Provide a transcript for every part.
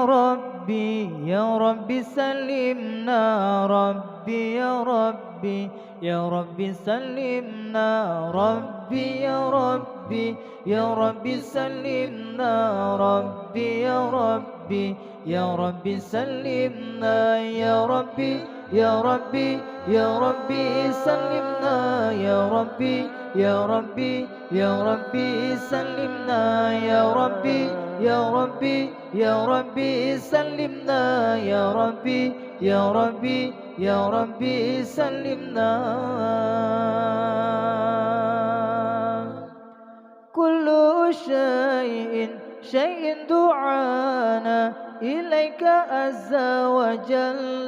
ربي يا ربي سلمنا ربي يا ربي يا ربي سلمنا ربي يا ربي يا ربي سلمنا ربي يا ربي يا ربي سلمنا يا ربي يا ربي يا ربي سلمنا يا ربي يا ربي يا ربي سلمنا يا ربي يا ربي يا ربي سلمنا يا ربي يا ربي يا ربي سلمنا كل شيء دعانا إليك عز وجل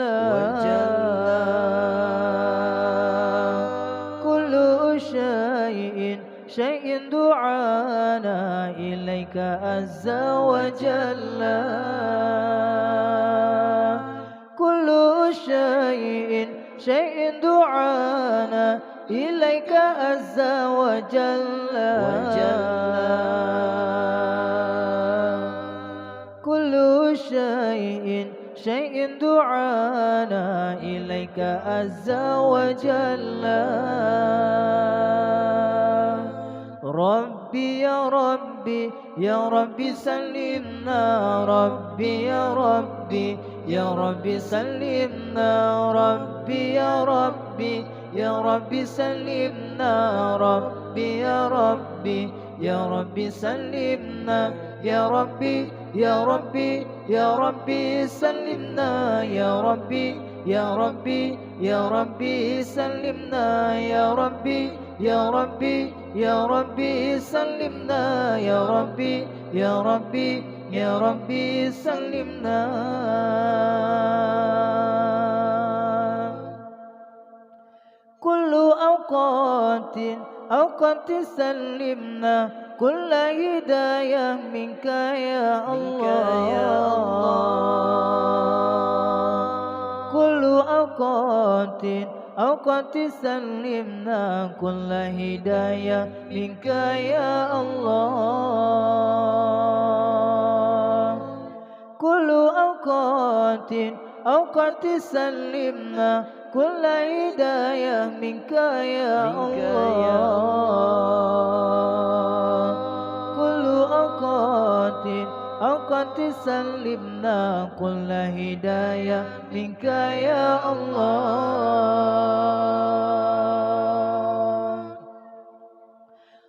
كل شيء دعانا إليك عز وجل كل شيء دعانا إليك عز وجل كل شيء دعانا إليك عز وجل ربي يا ربي يا ربي سلمنا ربي يا ربي يا ربي سلمنا ربي يا ربي يا ربي سلمنا ربي يا ربي يا ربي سلمنا يا ربي يا ربي يا ربي سلمنا يا ربي يا ربي يا ربي سلمنا يا ربي يا ربي يا ربي سلمنا يا ربي يا ربي يا ربي سلمنا كل أوقات سلمنا كل هداية منك يا الله كل أوقات سلمنا كل هداية منك يا الله كل أوقات سلمنا كل هداية منك يا الله كل أوقات سلمنا كل هداية منك يا الله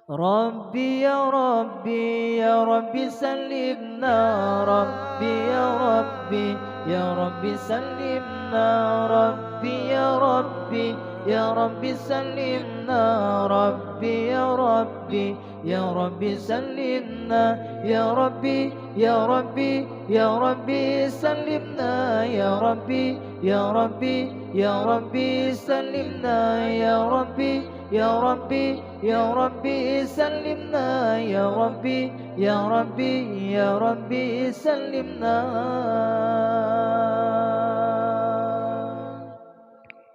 ربي يا ربي يا ربي سلمنا ربي يا ربي يا ربي سلمنا ربي يا ربي يا ربي سلمنا ربي يا ربي يا ربي سلمنا يا ربي يا ربي يا ربي سلمنا يا ربي يا ربي يا ربي سلمنا يا ربي يا ربي يا ربي سلمنا يا ربي يا ربي يا ربي سلمنا